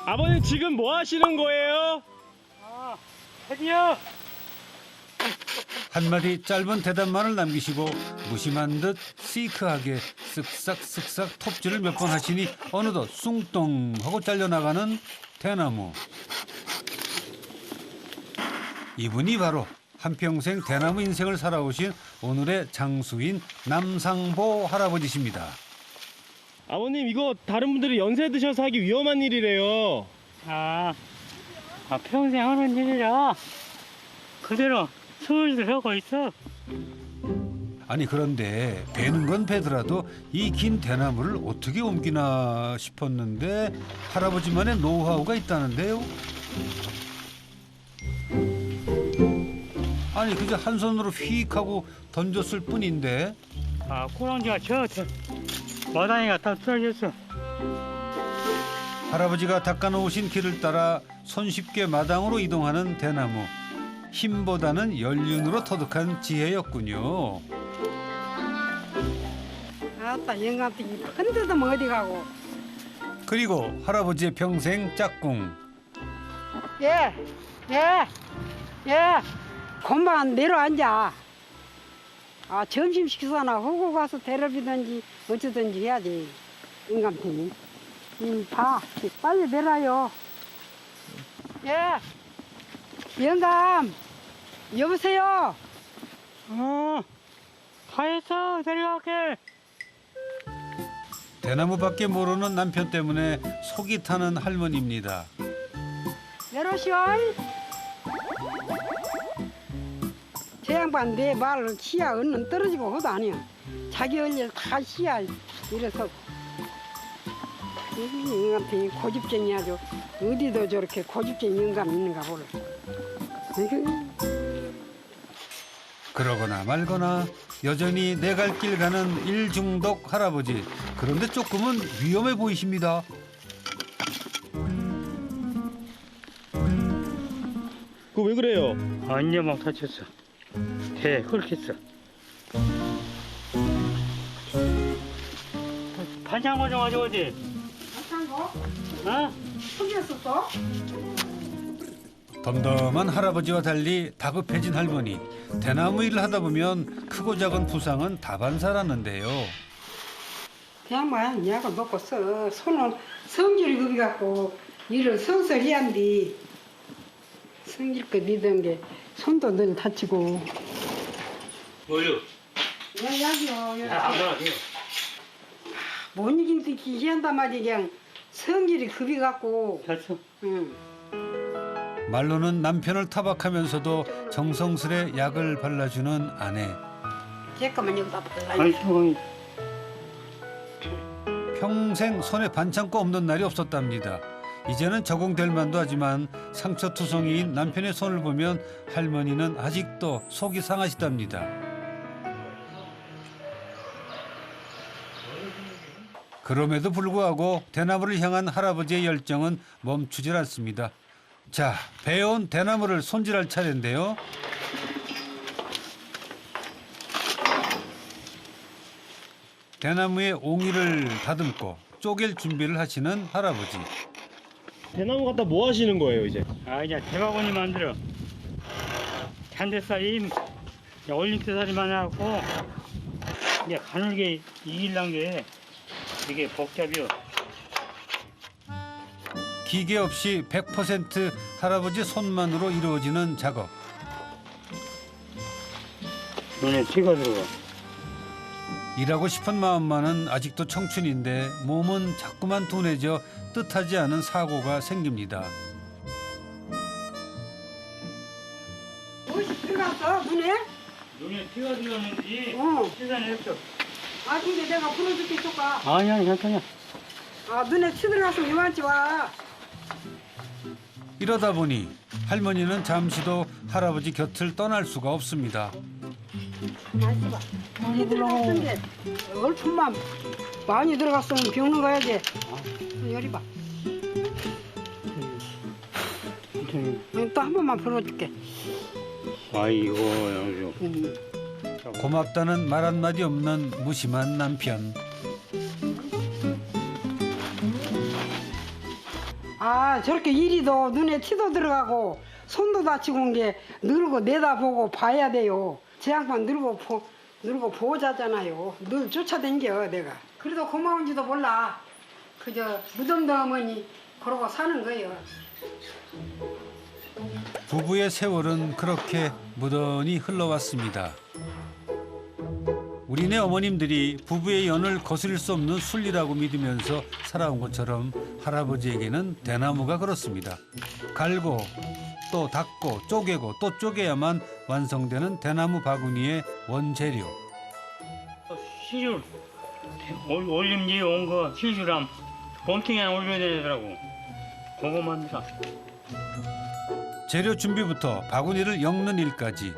아버님 지금 뭐 하시는 거예요? 드디어 한마디 짧은 대답만을 남기시고 무심한 듯 시크하게 쓱싹쓱싹 톱질을 몇 번 하시니 어느덧 숭뚱 하고 잘려나가는 대나무. 이분이 바로 한평생 대나무 인생을 살아오신 오늘의 장수인 남상보 할아버지십니다. 아버님 이거 다른 분들이 연세 드셔서 하기 위험한 일이래요. 평생 하는 일이라 그대로 슬슬 하고 있어. 아니 그런데 베는 건 베더라도 이 긴 대나무를 어떻게 옮기나 싶었는데 할아버지만의 노하우가 있다는데요. 아니 그저 한 손으로 휙 하고 던졌을 뿐인데 꼬랑지가 저 마당이가 다 떨어졌어. 할아버지가 닦아놓으신 길을 따라 손쉽게 마당으로 이동하는 대나무. 힘보다는 연륜으로 터득한 지혜였군요. 아따 영감탱이 큰 데도 뭐 어디 가고. 그리고 할아버지의 평생 짝꿍. 예. 금방 내려앉아. 점심 식사나 하고 가서 테레비든지 어쩌든지 해야지. 영감탱이. 봐. 빨리 내려요. 예. 영감. 여보세요. 다 했어. 데려갈게. 대나무밖에 모르는 남편 때문에 속이 타는 할머니입니다. 내려오시오. 저 양반 내 말을 치아 얼른 떨어지고 그도 아니야. 자기 얼굴 다 치아 이래서 영감탱이 고집쟁이 아주 어디도 저렇게 고집쟁이 영감 있는가 보라. 그러거나 말거나 여전히 내 갈 길 가는 일중독 할아버지. 그런데 조금은 위험해 보이십니다. 그거 왜 그래요? 완전 막 다쳤어. 대 긁혔어. 반창고 좀 가져오지. 거? 어? 숨겼었어? 덤덤한 할아버지와 달리 다급해진 할머니. 대나무 일을 하다 보면 크고 작은 부상은 다반사라는데요. 그 양반 약을 먹고 써. 손은 성질이 급이 갖고 일을 서서히 한디 성질껏 믿은 게 손도 늘 다치고. 뭐요? 약이요. 아, 못 이긴데 기한단 말이야. 그냥 성질이 급이 갖고. 됐어. 응. 말로는 남편을 타박하면서도 정성스레 약을 발라주는 아내. 잠깐만 여기다 발라. 아이고, 평생 손에 반창고 없는 날이 없었답니다. 이제는 적응될 만도 하지만 상처투성이인 남편의 손을 보면 할머니는 아직도 속이 상하시답니다. 그럼에도 불구하고 대나무를 향한 할아버지의 열정은 멈추질 않습니다. 자, 배운 대나무를 손질할 차례인데요. 대나무에 옹이를 다듬고 쪼갤 준비를 하시는 할아버지. 대나무 갖다 뭐 하시는 거예요 이제? 이제 대바구니 만들어. 잔대살임, 올림피살이만 하고, 이제 가늘게 이길란 게 이게 복잡이요. 기계 없이 100% 할아버지 손만으로 이루어지는 작업. 눈에 티가 들어가. 일하고 싶은 마음만은 아직도 청춘인데 몸은 자꾸만 둔해져 뜻하지 않은 사고가 생깁니다. 무엇이 들어갔어 눈에? 눈에 티가 들어갔는지 어. 시간했어. 근데 내가 풀어줄게 있을까? 아니야, 괜찮아. 눈에 치 들어갔으면 이만치 와. 이러다 보니 할머니는 잠시도 할아버지 곁을 떠날 수가 없습니다. 맛있어. 치 들어갔는데 얼품만 많이 들어갔으면 병원 가야지. 열이 봐. 또 한 번만 풀어줄게. 아이고, 양주. 고맙다는 말 한마디 없는 무심한 남편. 아, 저렇게 이리도 눈에 티도 들어가고 손도 다치고 온 게 늙고 내다보고 봐야 돼요. 제 양반 늙고 보호자잖아요. 늘 쫓아다녀 내가. 그래도 고마운지도 몰라. 그저 무덤도 어머니 그러고 사는 거예요. 부부의 세월은 그렇게 무던히 흘러왔습니다. 우리네 어머님들이 부부의 연을 거스릴 수 없는 순리라고 믿으면서 살아온 것처럼 할아버지에게는 대나무가 그렇습니다. 갈고 또 닦고 쪼개고 또 쪼개야만 완성되는 대나무 바구니의 원재료. 시줄 올림지 온 거 시줄함 봄팅에 올려야 되더라고. 그거 만들어. 재료 준비부터 바구니를 엮는 일까지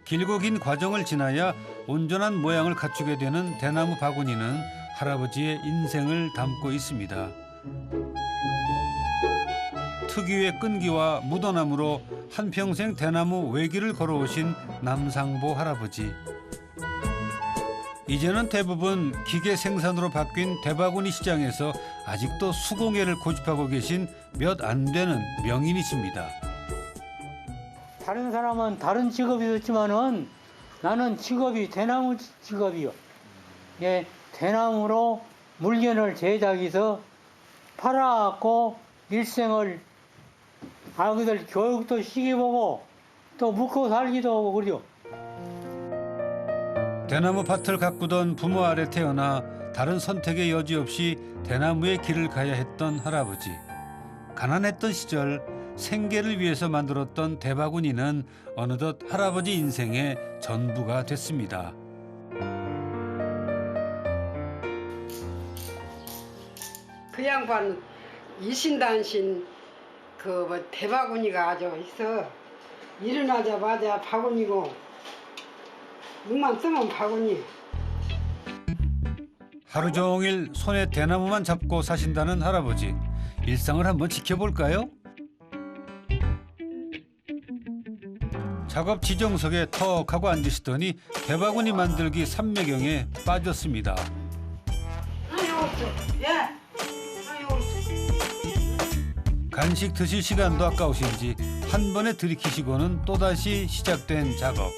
길고 긴 과정을 지나야 온전한 모양을 갖추게 되는 대나무 바구니는 할아버지의 인생을 담고 있습니다. 특유의 끈기와 묻어남으로 한평생 대나무 외길을 걸어오신 남상보 할아버지. 이제는 대부분 기계 생산으로 바뀐 대바구니 시장에서 아직도 수공예를 고집하고 계신 몇 안 되는 명인이십니다. 다른 사람은 다른 직업이 있지만은 나는 직업이 대나무 직업이요. 예, 대나무로 물건을 제작해서 팔아갖고 일생을 아그들 교육도 시켜보고 또 묵고 살기도 하고 그래요. 대나무 밭을 가꾸던 부모 아래 태어나 다른 선택의 여지 없이 대나무의 길을 가야 했던 할아버지. 가난했던 시절 생계를 위해서 만들었던 대바구니는 어느덧 할아버지 인생의 전부가 됐습니다. 그 양반 일신단신 그 뭐 대바구니가 아주 있어. 일어나자마자 바구니고 눈만 뜨면 바구니. 하루 종일 손에 대나무만 잡고 사신다는 할아버지. 일상을 한번 지켜볼까요? 작업 지정석에 턱 하고 앉으시더니 대바구니 만들기 삼매경에 빠졌습니다. 간식 드실 시간도 아까우신지 한 번에 들이키시고는 또다시 시작된 작업.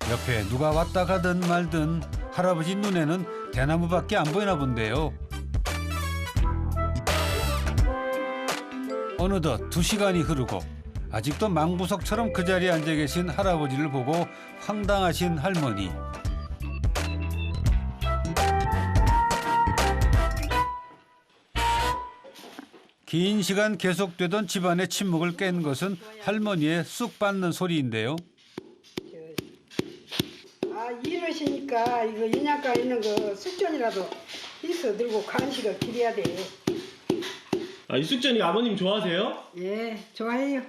옆에 누가 왔다 가든 말든 할아버지 눈에는 대나무밖에 안 보이나 본데요. 어느덧 2시간이 흐르고 아직도 망부석처럼 그 자리에 앉아 계신 할아버지를 보고 황당하신 할머니. 긴 시간 계속되던 집안의 침묵을 깬 것은 할머니의 쑥 빻는 소리인데요. 아, 이러시니까 이거 인양가 있는 거 숙전이라도 있어 들고 간식을 드려야 돼. 아, 이 쑥전이 아버님 좋아하세요? 예, 좋아해요.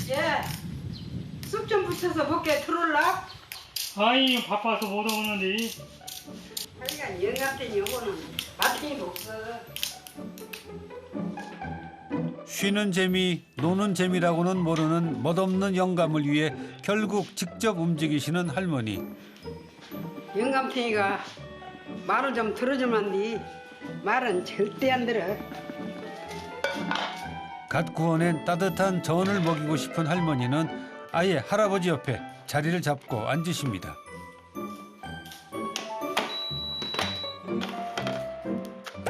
예, 쑥 좀 붙여서 먹게 들어올라? 아이 바빠서 못 오는데. 하여간 영감탱이 요거는 맛탱이가 없어. 쉬는 재미, 노는 재미라고는 모르는 멋없는 영감을 위해 결국 직접 움직이시는 할머니. 영감탱이가 말을 좀 들어주면 니 말은 절대 안 들어. 갓 구워낸 따뜻한 전을 먹이고 싶은 할머니는 아예 할아버지 옆에 자리를 잡고 앉으십니다.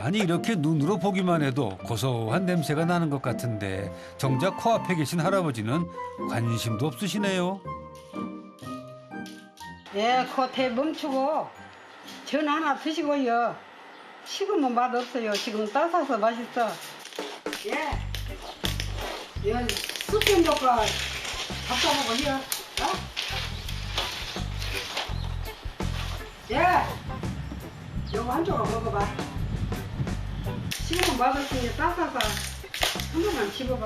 아니 이렇게 눈으로 보기만 해도 고소한 냄새가 나는 것 같은데 정작 코앞에 계신 할아버지는 관심도 없으시네요. 예, 겉에 멈추고 전 하나 드시고요. 식으면 맛없어요. 지금 따사서 맛있어. 예, 예, 쑥좀 볶아 밥 싸먹어요. 어? 예, 요거 한쪽으로 먹어봐. 식으면 맛없으니 따사서 한 번만 집어봐.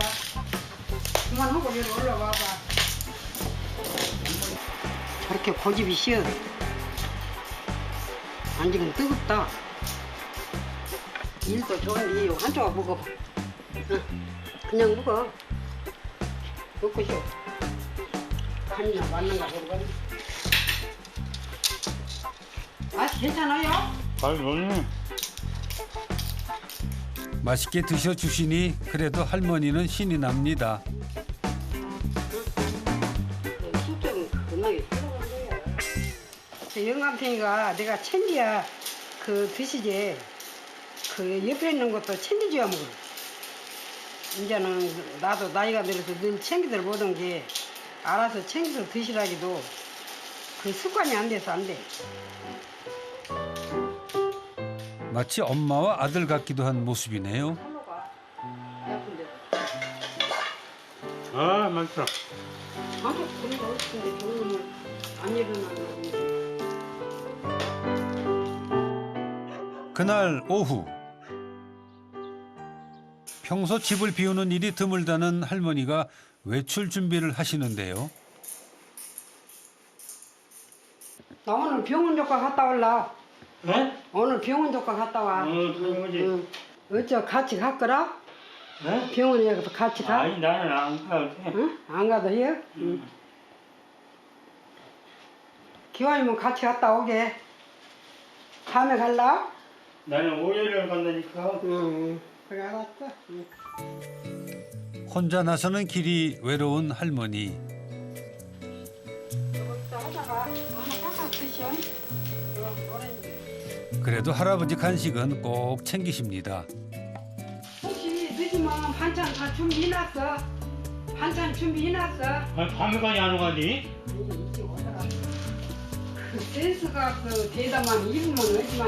그만하고 위로 올라와봐. 그렇게 고집이 쉬어. 안 지금 뜨겁다. 일도 좋은데 이거 한쪽으로 먹어봐. 응. 그냥 먹어. 먹고 쉬어. 간이나 맞는가 모르겠네. 맛이 괜찮아요? 잘 먹네. 맛있게 드셔주시니 그래도 할머니는 신이 납니다. 수정은 겁나게 들어간 거야. 영감탱이가 내가 챙겨야 그 드시지. 그 옆에 있는 것도 챙겨줘야 먹어. 이제는 나도 나이가 들어서 늘 챙기들 보던 게 알아서 챙겨서 드시라기도 그 습관이 안 돼서 안 돼. 마치 엄마와 아들 같기도 한 모습이네요. 아, 맛있어. 아무 그런 거 없는데 좋은 안 일어나는. 그날 오후 평소 집을 비우는 일이 드물다는 할머니가 외출 준비를 하시는데요. 나 오늘 병원 조카 갔다 올라. 네? 오늘 병원 조카 갔다 와. 당연하지. 응. 어쩌 같이 갔거라? 네? 병원에 가서 같이 가? 아니, 나는 안 가도 돼. 응? 안 가도 해요? 응. 기왕이면 같이 갔다 오게. 다음에 갈라? 나는 월요일에 간다니까. 응. 그래 알았어. 응. 혼자 나서는 길이 외로운 할머니. 이거 하다가 하나 드셔. 이거 오렌지. 그래도 할아버지 간식은 꼭 챙기십니다. 혹시 늦으면 반찬 다 준비해놨어? 반찬 준비해놨어? 아니, 밤에까지 안 오가니? 아니 이제 오더라. 그 센스가 그 대담한 입으면 어지만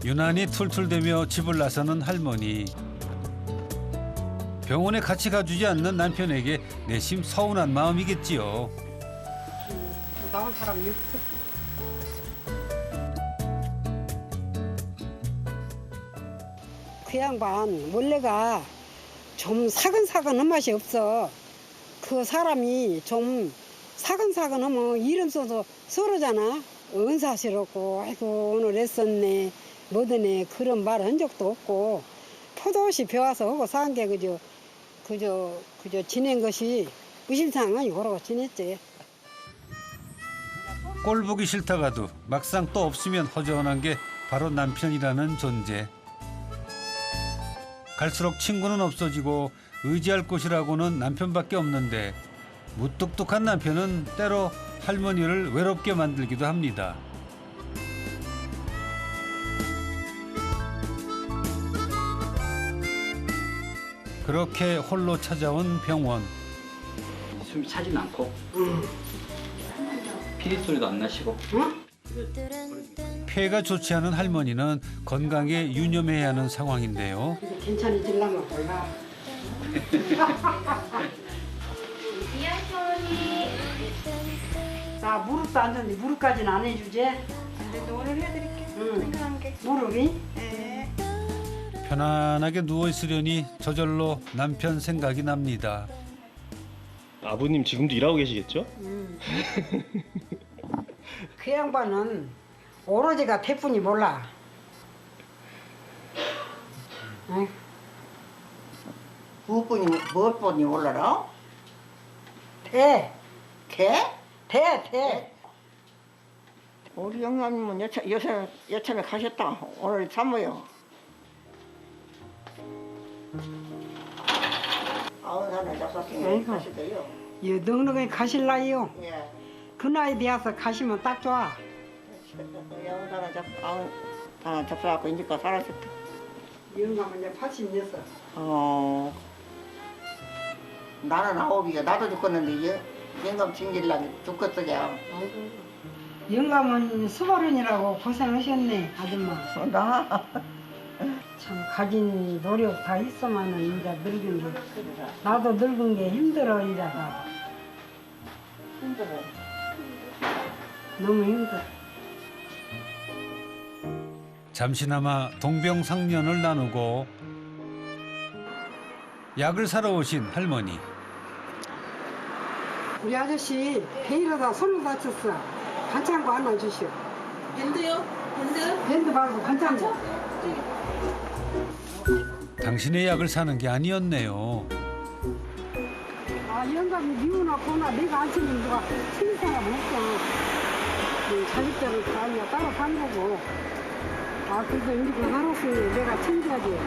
유난히 툴툴대며 집을 나서는 할머니. 병원에 같이 가주지 않는 남편에게 내심 서운한 마음이겠지요. 나온 사람이 없어. 그 양반 원래가 좀 사근사근한 맛이 없어. 그 사람이 좀 사근사근하면 이름 써도 서로잖아. 은사스럽고 아이고 오늘 애썼네 뭐더네 그런 말 한 적도 없고 포도 없이 배워서 하고 산 게 그저 지낸 것이 무심상은 그러고 지냈지. 꼴 보기 싫다가도 막상 또 없으면 허전한 게 바로 남편이라는 존재. 갈수록 친구는 없어지고 의지할 곳이라고는 남편밖에 없는데 무뚝뚝한 남편은 때로 할머니를 외롭게 만들기도 합니다. 그렇게 홀로 찾아온 병원. 숨이 차진 않고 응. 피리 소리도 안 나시고 응? 폐가 좋지 않은 할머니는 건강에 유념해야 하는 상황인데요. 이제 괜찮아질라면 몰라. 나 무릎도 안 좋은데 무릎까지는 안 해주지? 그래도 오늘 해드릴게. 응. 생각한 게. 무릎이? 네. 편안하게 누워 있으려니 저절로 남편 생각이 납니다. 아버님 지금도 일하고 계시겠죠? 그 양반은 오로지가 태뿐이 몰라. 응? 무엇 뿐이 올라라? 태, 개? 태. 우리 영감님은 여참에 가셨다. 오늘 산모요. 아흔 하나 잡사킹에 아이고. 가시대요. 이 넉넉하게 가실 나이요. 예. 그 나이 되어서 가시면 딱 좋아. 아흔 하나 잡사갖고 이제까지 살았었다. 영감은 이제 86. 나는 아홉이야. 나도 죽겠는데 영감 챙기려면 죽겠어요. 영감은 수발은이라고 고생하셨네, 아줌마. 나? 참 가진 노력 다 있어만은 이제 늙은 게 나도 늙은 게 힘들어 이래가 힘들어요. 너무 힘들어. 잠시나마 동병상련을 나누고 약을 사러 오신 할머니. 우리 아저씨 베일하다 손을 다쳤어. 반창고 하나 주시오. 밴드요? 밴드? 밴드 말고 반창고. 당신의 약을 사는 게 아니었네요. 아, 영감이 미우나 보나 내가 안 챙기면 누가 챙길 사람 없잖아. 자식들은 다 그냥 따로 산 거고. 아, 그래서 이렇게 살았으니 내가 챙겨야지.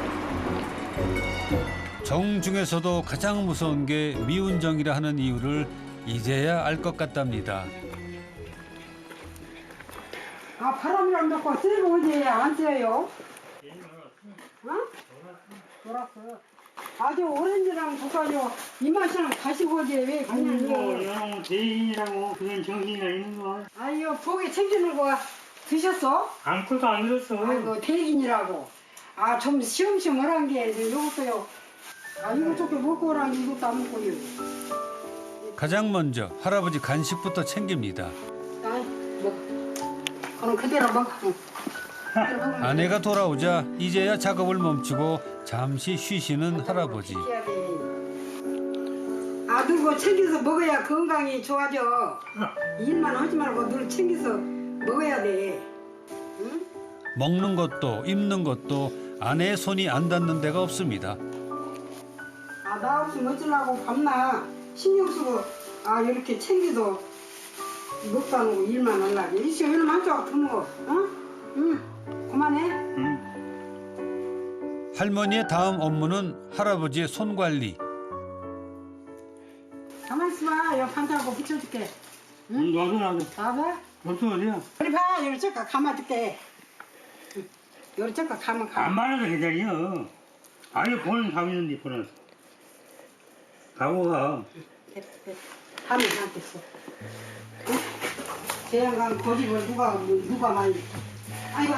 정 중에서도 가장 무서운 게 미운 정이라 하는 이유를 이제야 알 것 같답니다. 아, 바람이랑 넣고 쐬고 오지 안 쐬요? 어? 놀았어. 아주 오렌지랑 족가지고 이만처럼 가시고 오지 왜 그냥 아이고, 이거. 여러분 대인이라고 그런 정신이가 있는 거. 아유, 보게 챙기는 거 드셨어? 아무것도 안 들었어. 아이고, 대gin이라고. 아, 좀 시험시험한 게 이것도요. 아, 이거 저렇게 먹고 오라니 이것도 안 먹고요. 가장 먼저 할아버지 간식부터 챙깁니다. 아이, 먹어. 그럼 그대로 먹어. 응. 그대로 먹으면 아내가 돌아오자 이제야 작업을 멈추고 잠시 쉬시는 할아버지. 해야 돼. 아, 누구 챙겨서 먹어야 건강이 좋아져. 일만 하지 말고 늘 챙겨서 먹어야 돼. 응? 먹는 것도 입는 것도 아내의 손이 안 닿는 데가 없습니다. 아, 나 없으면 어쩌려고 밤낮 신경 쓰고 아, 이렇게 챙겨도 먹도 안 오고 일만 하려고. 이 시간 이러면 한 조각 더 먹어. 어? 응. 그만해. 할머니의 다음 업무는 할아버지의 손 관리. 가만 있어봐. 여기 반찬하고 붙여줄게. 나도. 봐봐. 어디 어디야? 우리 봐. 여기 잠깐 감아줄게. 응. 여기 잠깐 가면 가. 안 말아도 기다려. 아니 보는 다 있는데 보는. 가고 가. 하면 안 됐어. 대양강 고집을 누가 많이. 아이고,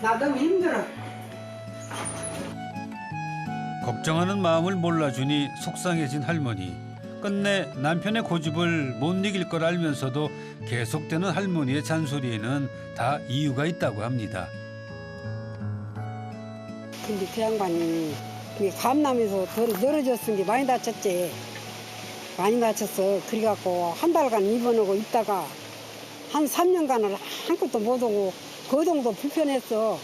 나 너무 힘들어. 걱정하는 마음을 몰라주니 속상해진 할머니. 끝내 남편의 고집을 못 이길 걸 알면서도 계속되는 할머니의 잔소리에는 다 이유가 있다고 합니다. 근데 그 양반이 감남에서 더 늘어졌은 게 많이 다쳤지. 많이 다쳤어. 그래갖고 한 달간 입원하고 있다가 한 3년간을 아무것도 못 오고 거동도 불편했어.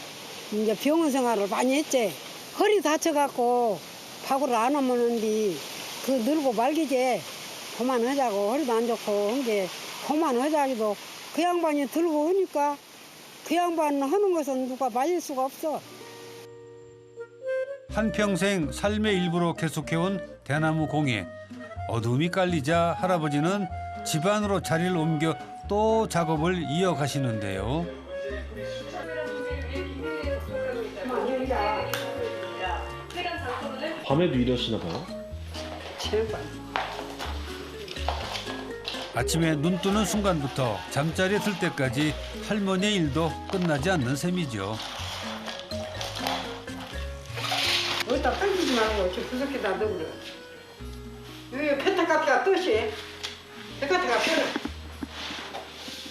이제 병원 생활을 많이 했지. 허리 다쳐갖고 밥을 안 하면은디 그 늙고 말기지. 그만하자고 허리도 안 좋고 한게 그만하자기도 그 양반이 들고 오니까 그 양반 하는 것은 누가 말릴 수가 없어. 한평생 삶의 일부로 계속해온 대나무 공예. 어둠이 깔리자 할아버지는 집안으로 자리를 옮겨 또 작업을 이어가시는데요. 밤에도 일하시나 봐요? 아침에 눈 뜨는 순간부터 잠자리에 들 때까지 할머니의 일도 끝나지 않는 셈이죠. 여기다 던지지 말고 이렇게 구석에다 넣으려. 여기 페타카트가 뜻이. 페타카트가 펴려.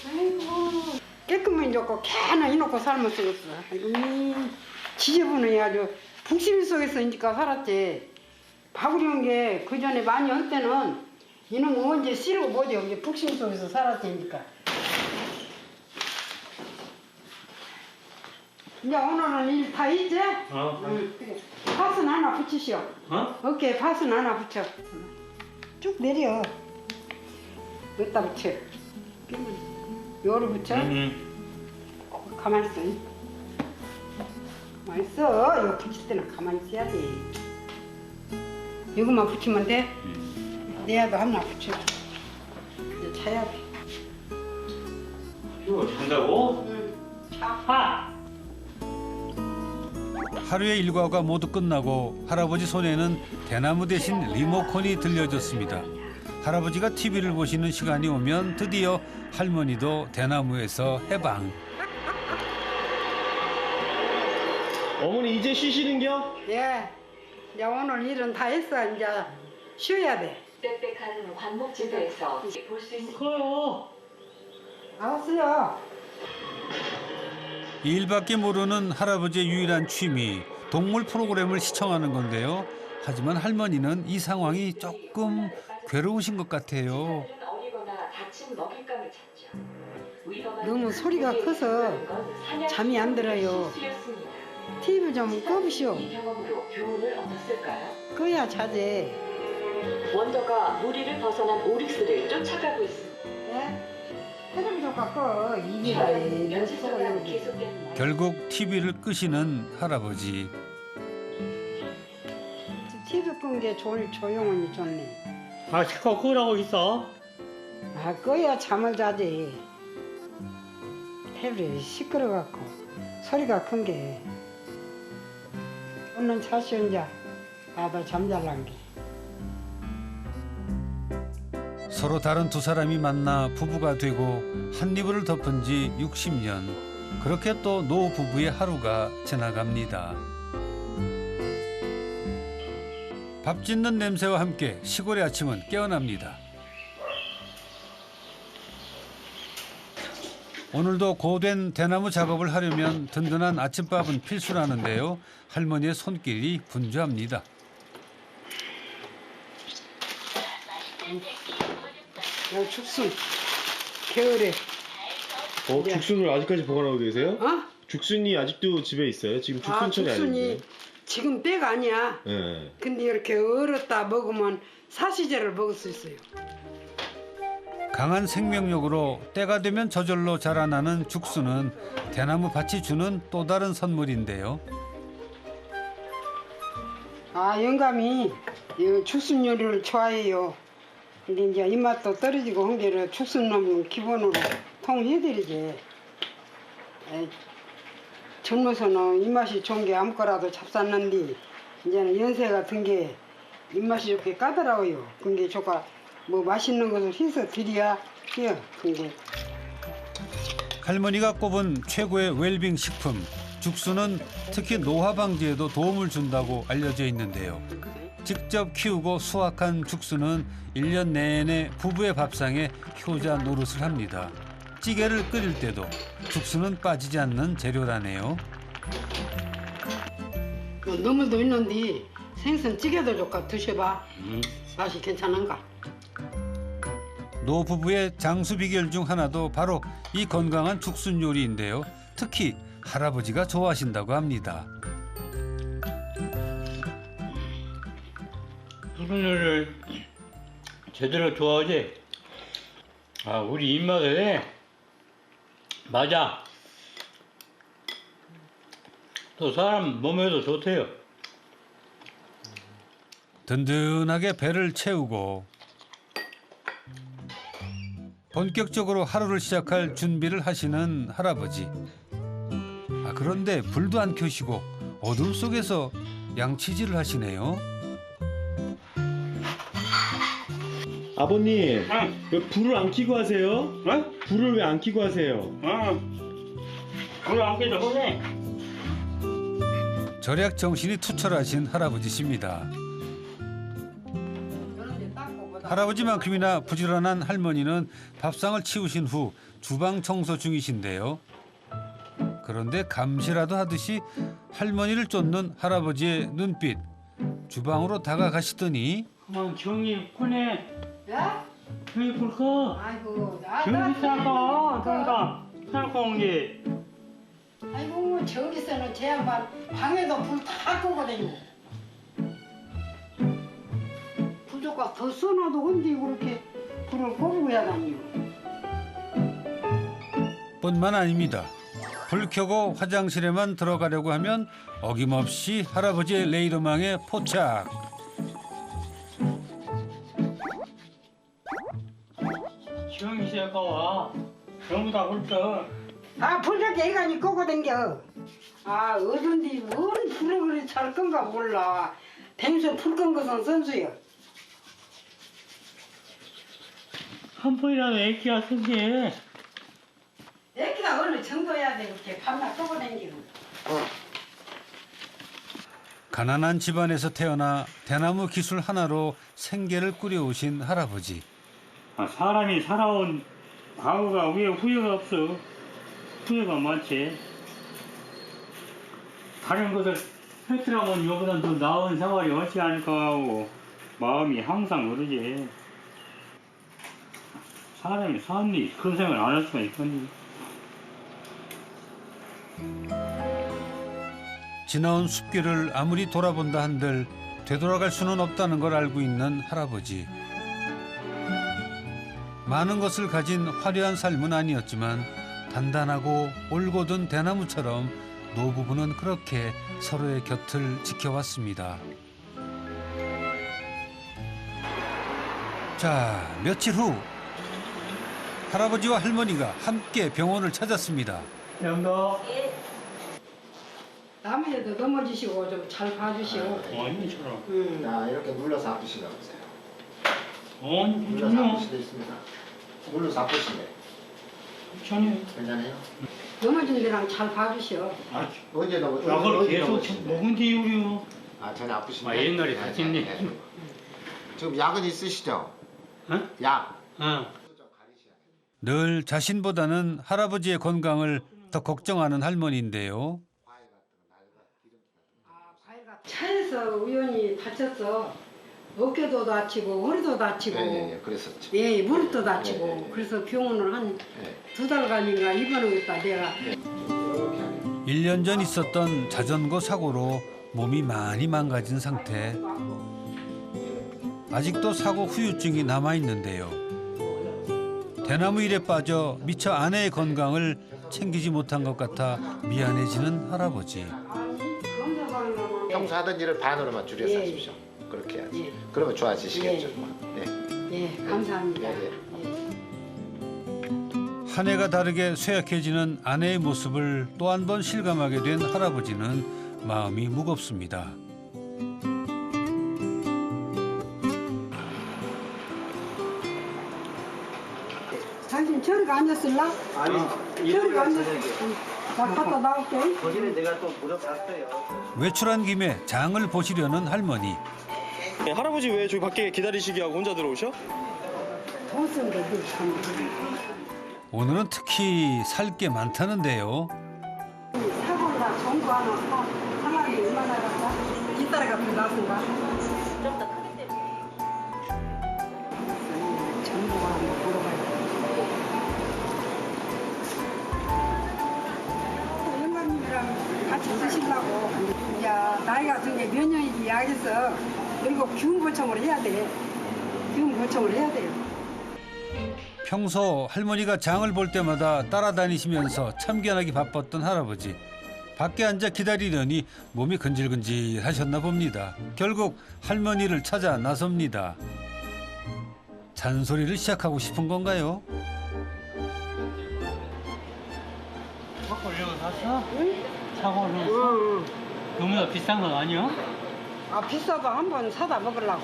아이고, 깨끗하면 좋고 개나 이놓고 살면 쓰겠어. 아이고, 지저분해 아주. 북심 속에서 인지가 살았지. 바구리온 게 그 전에 많이 할 때는 이놈 언제 씨르고 뭐지. 여기 북심 속에서 살았지니까. 이제 오늘은 일 다 있지? 응, 그래. 파스는 하나 붙이시오. 어깨에 파스는 하나 붙여. 쭉 내려. 여기다 붙여. 요를 붙여. 가만히 있어. 가만히 있어. 이거 붙일 때는 가만히 있어야지. 이것만 붙이면 돼? 내야도 하나 붙여. 이제 자야 돼. 이거 잔다고? 응. 자. 아! 하루의 일과가 모두 끝나고 할아버지 손에는 대나무 대신 리모컨이 들려졌습니다. 할아버지가 TV를 보시는 시간이 오면 드디어 할머니도 대나무에서 해방. 어머니 이제 쉬시는겨? 예. 이제 오늘 일은 다 했어. 이제 쉬어야 돼. 빽빽한 관목지대에서 볼 수 있는 커요. 알았어요. 이 일밖에 모르는 할아버지의 유일한 취미, 동물 프로그램을 시청하는 건데요. 하지만 할머니는 이 상황이 조금 괴로우신 것 같아요. 어리거나 다친 먹잇감을 찾죠. 너무 소리가 커서 잠이 안 들어요. TV 좀 꺼보시오. 이 경험으로 교훈을 얻었을까요? 꺼야 자지. 원더가 무리를 벗어난 오릭스를 쫓아가고 있습니다. 예? 테레비 좀 갖고 이기라 며칠 동안 계속된 결국 TV를 끄시는 할아버지. TV 끈게 조용하니 좋네. 아 시끄러 끄라고 있어. 아 꺼야 잠을 자지. 테레비 시끄러갖고 소리가 큰 게. 오늘 차시 혼자 나도 잠잘란 게. 서로 다른 두 사람이 만나 부부가 되고 한 이불을 덮은 지 60년. 그렇게 또 노 부부의 하루가 지나갑니다. 밥 짓는 냄새와 함께 시골의 아침은 깨어납니다. 오늘도 고된 대나무 작업을 하려면 든든한 아침밥은 필수라는데요. 할머니의 손길이 분주합니다. 죽순 겨울에. 죽순을 아직까지 보관하고 계세요? 어? 죽순이 아직도 집에 있어요? 지금 죽순철이 죽순이 아닌데. 지금 때가 아니야. 네. 근데 이렇게 얼었다 먹으면 사시제를 먹을 수 있어요. 강한 생명력으로 때가 되면 저절로 자라나는 죽순은 대나무 밭이 주는 또 다른 선물인데요. 아 영감이 이 죽순 요리를 좋아해요. 근데 이제 입맛도 떨어지고 한 게를 죽순 넣으면 기본으로 통해드리지. 젊어서는 입맛이 좋은 게 아무거라도 잡쌌는데 이제는 연세가 든 게 입맛이 좋게 까다로워요. 근데 조가 뭐 맛있는 것을 해서 드려야 해요. 근데 할머니가 꼽은 최고의 웰빙 식품 죽순은 특히 노화 방지에도 도움을 준다고 알려져 있는데요. 직접 키우고 수확한 죽순은 1년 내내 부부의 밥상에 효자 노릇을 합니다. 찌개를 끓일 때도 죽순은 빠지지 않는 재료라네요. 너물도 있는데 생선 찌개도 좋고 드셔봐. 맛이 괜찮은가? 노부부의 장수 비결 중 하나도 바로 이 건강한 죽순 요리인데요. 특히 할아버지가 좋아하신다고 합니다. 죽순을 제대로 좋아하지. 아 우리 입맛에 맞아. 또 사람 몸에도 좋대요. 든든하게 배를 채우고 본격적으로 하루를 시작할 준비를 하시는 할아버지. 그런데 불도 안 켜시고 어둠 속에서 양치질을 하시네요. 아버님, 응. 왜 불을 안 켜고 하세요? 어? 불을 왜 안 켜고 하세요? 불 안 켜져 보네. 절약 정신이 투철하신 할아버지십니다. 할아버지만큼이나 부지런한 할머니는 밥상을 치우신 후 주방 청소 중이신데요. 그런데 감시라도 하듯이 할머니를 쫓는 할아버지의 눈빛. 주방으로 다가가시더니 정이 꺼내. 야? 정이 불 꺼. 아이고 정이 싸고 그러니까 살고 온 게. 아이고 저기서는 제 양반 방에도 불 다 끄거든요. 부족가 더 써놔도 언제 그렇게 불을 끄고 해야 다니요. 뿐만 아닙니다. 불 켜고 화장실에만 들어가려고 하면 어김없이 할아버지의 레이더망에 포착. 정이 싸고 전부 다 불 꺼. 아 불저게 애가니 끄고 댕겨. 아 어쩐지 뭔 불을 그리 잘 끈가 몰라. 댕서 불 끈 것은 선수요. 한 번이라도 애기가 쓰지. 애기가 어느 정도야 돼 이렇게 밤낮 끄고 댕기고. 가난한 집안에서 태어나 대나무 기술 하나로 생계를 꾸려오신 할아버지. 사람이 살아온 과거가 왜 후회가 없어? 후회가 많지. 다른 것을 획득하면 이보다 더 나은 생활이 없지 않을까 하고 마음이 항상 그러지. 사람이 삶이 큰 생활을 안 할 수가 있겠니? 지나온 숲길을 아무리 돌아본다 한들 되돌아갈 수는 없다는 걸 알고 있는 할아버지. 많은 것을 가진 화려한 삶은 아니었지만 단단하고 올곧은 대나무처럼 노부부는 그렇게 서로의 곁을 지켜왔습니다. 자, 며칠 후 할아버지와 할머니가 함께 병원을 찾았습니다. 영도. 남해도 넘어지시고 좀 잘 봐주시오. 언니처럼. 자, 이렇게 눌러서 아프시나 보세요. 언니 눌러서 괜찮아. 아플 수도 있습니다. 눌러서 아프시네. 괜찮아요. 괜찮아요? 넘어진 데랑 잘 봐주시오. 언제 넘어? 약을 언제 계속 넘어지신데? 먹은 뒤우리요. 아, 전에 아프신데? 아, 옛날에 네, 다쳤네. 네, 네. 지금 약은 있으시죠? 어? 약. 어. 늘 자신보다는 할아버지의 건강을 더 걱정하는 할머니인데요. 차에서 우연히 다쳤어. 어깨도 다치고 허리도 다치고 네, 그랬었죠. 예, 무릎도 다치고 네, 네, 네. 그래서 병원을 한 네. 2달간인가 입원하겠다 내가. 이렇게 하면 1년 전 있었던 자전거 사고로 몸이 많이 망가진 상태. 아직도 사고 후유증이 남아있는데요. 대나무 일에 빠져 미처 아내의 건강을 챙기지 못한 것 같아 미안해지는 할아버지. 평소 하던 일을 반으로만 줄여서 예. 하십시오. 그렇게 해야지. 예. 그러면 좋아지시겠죠. 예. 예. 예, 감사합니다. 예, 한 해가 다르게 쇠약해지는 아내의 모습을 또 한 번 실감하게 된 할아버지는 마음이 무겁습니다. 당신 저리가 앉았을라? 아니, 저리가 앉았어. 나 갔다 나올게. 거기는 내가 또 물어봤어요. 외출한 김에 장을 보시려는 할머니. 네, 할아버지 왜 저기 밖에 기다리시게 하고 혼자 들어오셔? 돈 쓰는데 늘 참. 오늘은 특히 살 게 많다는데요. 사고나 전부 하나 사. 사람이 얼마나 갈까? 이따라가 더 나선가? 좀더 크기 때문에. 전부가 한번 물어봐야 돼. 영감님이랑 같이 드시려고. 야, 나이가 든게 몇 년이지 약에서 그리고 기운 보충을 해야 돼. 기운 보충을 해야 돼요. 평소 할머니가 장을 볼 때마다 따라다니시면서 참견하기 바빴던 할아버지. 밖에 앉아 기다리려니 몸이 근질근질하셨나 봅니다. 결국 할머니를 찾아 나섭니다. 잔소리를 시작하고 싶은 건가요? 사고 이거 샀어? 사고를 샀어? 너무나 비싼 건 아니야? 아, 비싸도 한번 사다 먹으려고.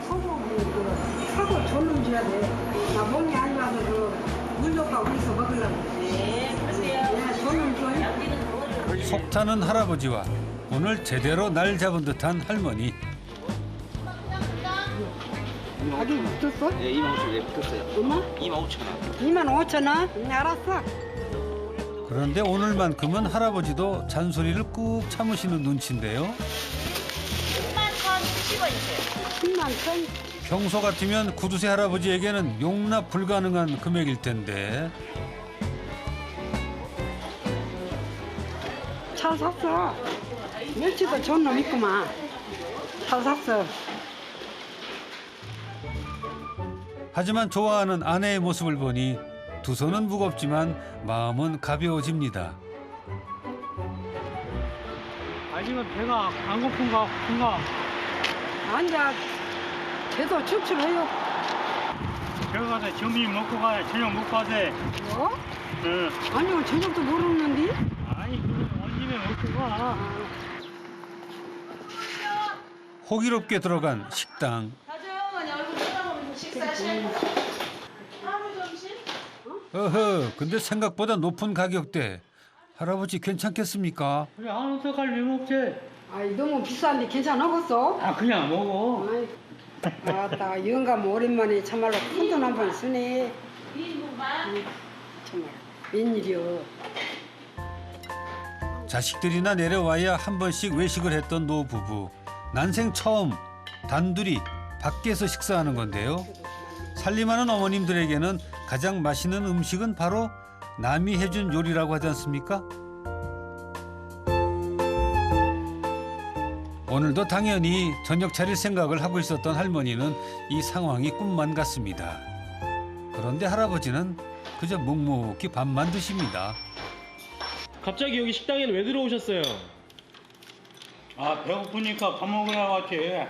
사고 졸름 줘야 돼. 나 몸이 안 좋아서 물 줬다 우리서 먹으려고. 네, 그러세요. 네, 졸름 줘요. 여기는 뭐를 속 타는 할아버지와 오늘 제대로 날 잡은 듯한 할머니. 가격이 붙었어? 네, 25,000원 붙었어요. 얼마? 25,000원. 25,000원? 응, 알았어. 그런데 오늘만큼은 할아버지도 잔소리를 꾹 참으시는 눈치인데요. 10,000원? 평소 같으면 구두쇠 할아버지에게는 용납 불가능한 금액일 텐데 잘 샀어. 며칠도 좋은 놈 있구만. 잘 샀어. 하지만 좋아하는 아내의 모습을 보니 두 손은 무겁지만 마음은 가벼워집니다. 아직은 배가 안 고픈가 고픈가? 앉아. 걔도 출출해요. 저기 가서 점심 먹고 가야 저녁 먹고 가세. 뭐? 응. 아니요, 저녁도 모르는데. 아니 그럼 언니네 먹고 가. 호기롭게 들어간 식당. 가져오면 얼굴 쳐다보면서 식사하실 하루 점심? 어허, 근데 생각보다 높은 가격대. 할아버지 괜찮겠습니까? 그래 한 숟갈 왜 먹지? 아이, 너무 비싼데 괜찮아겠어? 아 그냥 먹어. 아이, 맞다. 영감 오랜만에 참말로 큰 돈 한 번 쓰네. 2인분만? 정말 웬일이여. 자식들이나 내려와야 한 번씩 외식을 했던 노부부. 난생 처음 단둘이 밖에서 식사하는 건데요. 살림하는 어머님들에게는 가장 맛있는 음식은 바로 남이 해준 요리라고 하지 않습니까? 오늘도 당연히 저녁 차릴 생각을 하고 있었던 할머니는 이 상황이 꿈만 같습니다. 그런데 할아버지는 그저 묵묵히 밥만 드십니다. 갑자기 여기 식당에는 왜 들어오셨어요? 아 배고프니까 밥 먹으러 왔지.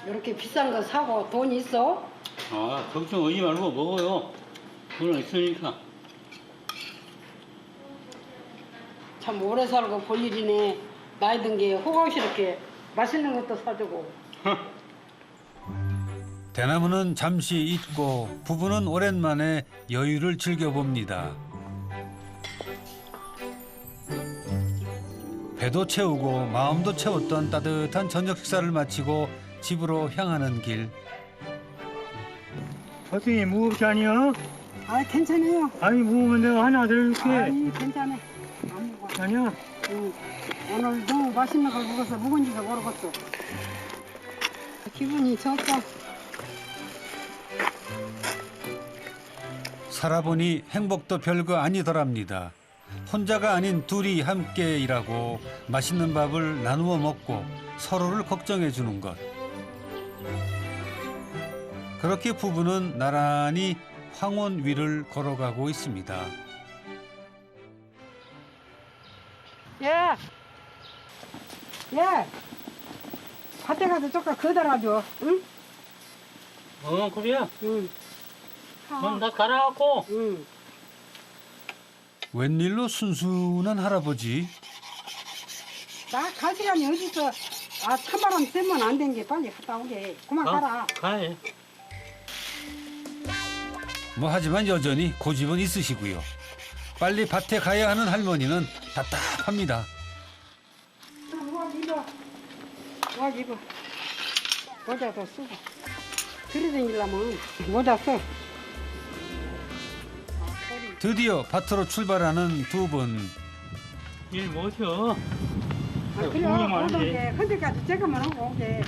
이렇게 비싼 거 사고 돈 있어? 아 걱정하지 말고 먹어요. 돈 있으니까. 참 오래 살고 볼 일이네. 나이 든 게 호강스럽게 맛있는 것도 사주고. 대나무는 잠시 잊고 부부는 오랜만에 여유를 즐겨봅니다. 배도 채우고 마음도 채웠던 따뜻한 저녁 식사를 마치고 집으로 향하는 길. 어떻게 무겁지 않냐? 아 괜찮아요. 아니 무거우면 내가 하나 들어줄게. 아니 괜찮아. 안 먹어. 아니야? 응. 오늘 너무 맛있는 걸 먹어서 묵은지가 모르겠어. 기분이 좋다. 살아보니 행복도 별거 아니더랍니다. 혼자가 아닌 둘이 함께 일하고 맛있는 밥을 나누어 먹고 서로를 걱정해 주는 것. 그렇게 부부는 나란히 황혼 위를 걸어가고 있습니다. 예. 예. 밭에 가서 조금 거들어줘. 응? 그래? 응. 그럼 나 갈아갖고. 응. 웬일로 순순한 할아버지. 나 갈 시간이 어딨어. 아 찬바람 쐬면 안 된 게 빨리 갔다 오게. 그만 가라. 가해. 뭐 하지만 여전히 고집은 있으시고요. 빨리 밭에 가야 하는 할머니는 답답합니다. 와 입어. 와 입어. 모자도 쓰고. 들이댕기려면 모자 써. 드디어 밭으로 출발하는 두 분. 일 못해. 아, 그래, 못 온게. 현재까지 쬐까만 하고 오게.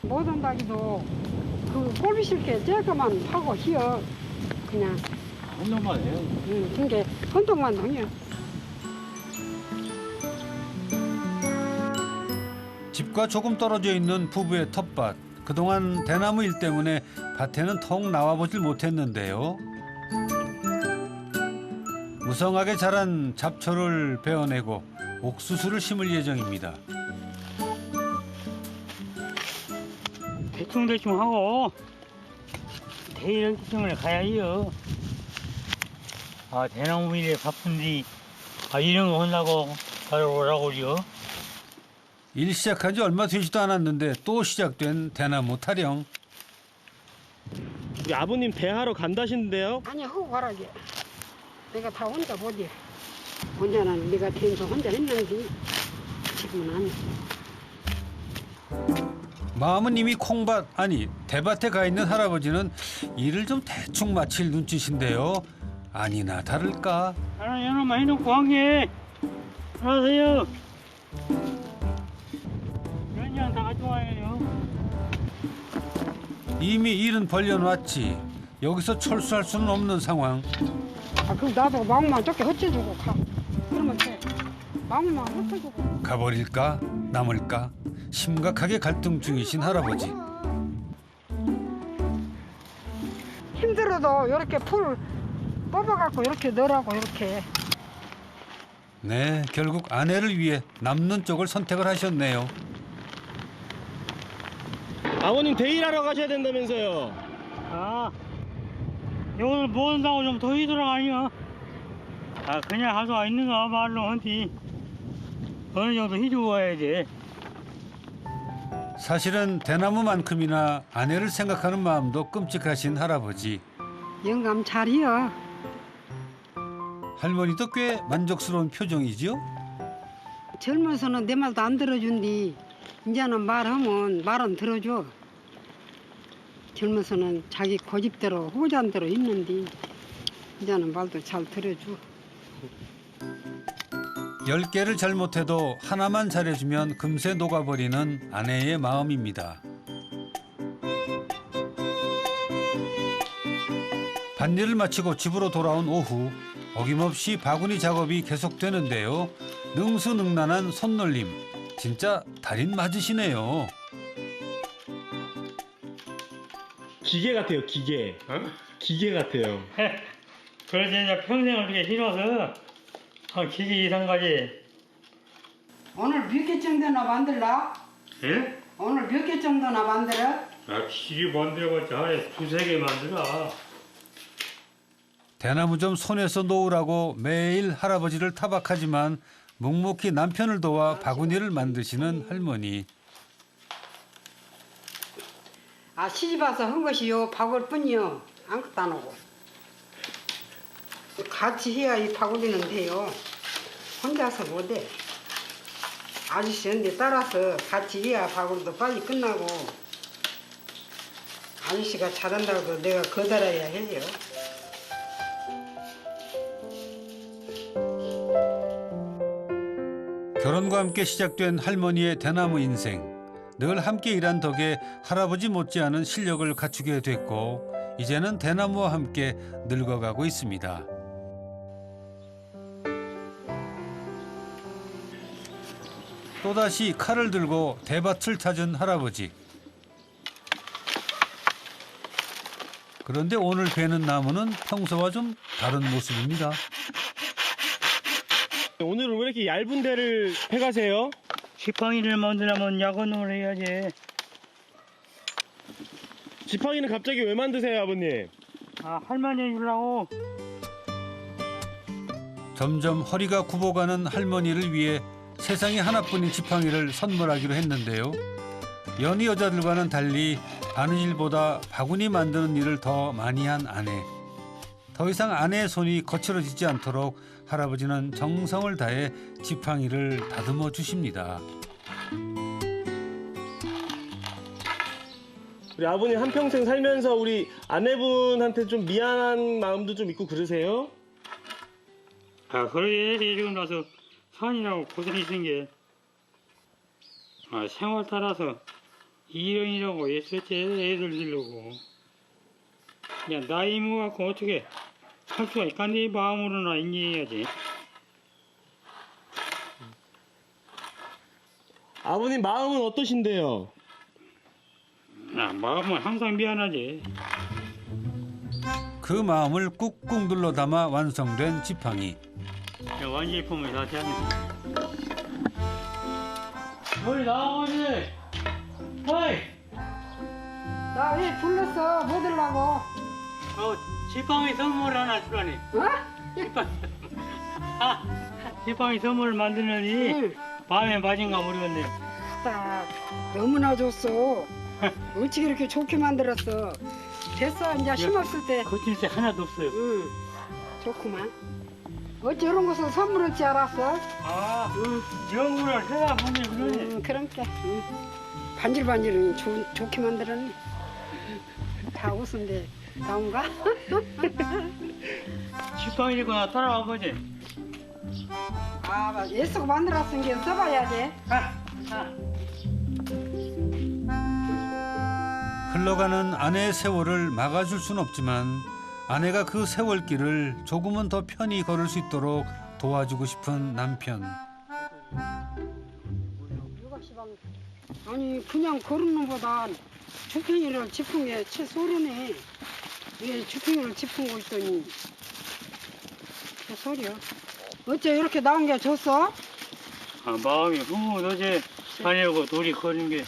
못 온다기도 그 꼴비 싫게 쬐까만 하고 희어. 그냥. 운동만 해. 응, 그게 헌동만 하냐. 집과 조금 떨어져 있는 부부의 텃밭. 그동안 대나무 일 때문에 밭에는 통 나와보질 못했는데요. 무성하게 자란 잡초를 베어내고 옥수수를 심을 예정입니다. 대충 하고 대일 때문에 가야지요. 아 대나무 일에 바쁜데 이런 거 한다고 바로 오라고 그러죠. 일 시작한 지 얼마 되지도 않았는데 또 시작된 대나무 타령. 우리 아버님 대하러 간다시는데요? 아니야, 하고 가라게. 내가 다 혼자 보지. 혼자는 네가 대해서 혼자 했는지 지금은 안 해. 마음은 이미 콩밭 아니 대밭에 가 있는 할아버지는 일을 좀 대충 마칠 눈짓인데요. 아니나 다를까 하나 연어만 해놓고 한 게. 안녕하세요. 연장 다 가져와야죠. 이미 일은 벌려놨지. 여기서 철수할 수는 없는 상황. 아, 그럼 나도 마음만 좋게 헛쳐주고 가. 그러면 돼. 마음만 헛쳐주고. 가버릴까 남을까 심각하게 갈등 중이신 할아버지. 힘들어도 이렇게 풀 뽑아갖고 이렇게 넣으라고 이렇게. 네, 결국 아내를 위해 남는 쪽을 선택을 하셨네요. 아버님 대일하러 가셔야 된다면서요? 아, 오늘 뭐 한다고 좀 더 히더라 아니야? 아, 그냥 가서 있는가 말로 한티 어느 정도 해주고 와야 돼. 사실은 대나무만큼이나 아내를 생각하는 마음도 끔찍하신 할아버지. 영감 잘이여. 할머니도 꽤 만족스러운 표정이죠? 젊어서는 내 말도 안 들어준디. 이제는 말하면 말은 들어줘. 젊어서는 자기 고집대로 호잔대로 있는디. 이제는 말도 잘 들어줘. 10개를 잘못해도 하나만 잘해주면 금세 녹아버리는 아내의 마음입니다. 밭일을 마치고 집으로 돌아온 오후 어김없이 바구니 작업이 계속되는데요. 능수능란한 손놀림. 진짜 달인 맞으시네요. 기계 같아요, 기계. 기계 같아요. 그래서 이제 평생을 그렇게 싫어서 기계 이상까지. 오늘 몇 개 정도나 만들라? 예? 오늘 몇 개 정도나 만들어? 기계 만들어봤자 하루에 2-3개 만들어. 대나무 좀 손에서 놓으라고 매일 할아버지를 타박하지만 묵묵히 남편을 도와 바구니를 만드시는 할머니. 시집 와서 한 것이 요 바구니뿐이요. 아무것도 안 하고. 같이 해야 이 바구니는 돼요. 혼자서 못해. 아저씨 언니 따라서 같이 해야 바구니도 빨리 끝나고. 아저씨가 잘한다고 내가 거달아야 해요. 결혼과 함께 시작된 할머니의 대나무 인생. 늘 함께 일한 덕에 할아버지 못지않은 실력을 갖추게 됐고 이제는 대나무와 함께 늙어가고 있습니다. 또다시 칼을 들고 대밭을 찾은 할아버지. 그런데 오늘 베는 나무는 평소와 좀 다른 모습입니다. 오늘은 왜 이렇게 얇은 대를 패가세요? 지팡이를 만들려면 야근을 해야지. 지팡이는 갑자기 왜 만드세요, 아버님? 할머니 주려고. 점점 허리가 굽어가는 할머니를 위해 세상에 하나뿐인 지팡이를 선물하기로 했는데요. 연희 여자들과는 달리 바느질보다 바구니 만드는 일을 더 많이 한 아내. 더 이상 아내의 손이 거칠어지지 않도록 할아버지는 정성을 다해 지팡이를 다듬어 주십니다. 우리 아버님 한평생 살면서 우리 아내분한테 좀 미안한 마음도 좀 있고 그러세요? 그러게 지금 나서 산이라고 고생하신 게 생활 따라서 일원이라고 했었지. 애들 들려고 그냥 나이 먹어갖고 어떻게 할 수가 있간데 마음으로나 인지해야지. 아버님 마음은 어떠신데요? 마음은 항상 미안하지. 그 마음을 꾹꾹 눌러 담아 완성된 지팡이. 완제품을 다 되었네. 머리 나와보지. 어이. 나 왜 불렀어? 뭐 들라고? 지팡이 선물 하나 주라니. 지팡이 선물 만드느니 응. 마음에 맞은가 모르겠네. 딱 너무나 좋소. 어찌 그렇게 좋게 만들었어? 됐어 이제 심었을 때. 거칠 때 하나도 없어요. 응. 좋구만. 어찌 이런 것을 선물할 줄 알았어? 응. 연구를 해야 보니 그러네. 그러니까. 응. 반질반질은 좋게 만들었네. 다 웃은데 나온가? 지팡이니까 따라와 보지. 맞아. 애쓰고 만들었은 게 써봐야지. 흘러가는 아내의 세월을 막아줄 순 없지만 아내가 그 세월길을 조금은 더 편히 걸을 수 있도록 도와주고 싶은 남편. 아니 그냥 걸는 것보다 주팽이를 짚은 게 최소리네. 왜 주팽이를 짚은 거 있더니 그 소리야. 어째 이렇게 나온 게 좋소? 마음이 흐뭇하지. 하려고 돌이 커진 게.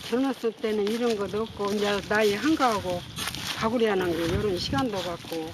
젊었을 때는 이런 것도 없고 이제 나이 한가하고 바구리 하는 게 이런 시간도 갖고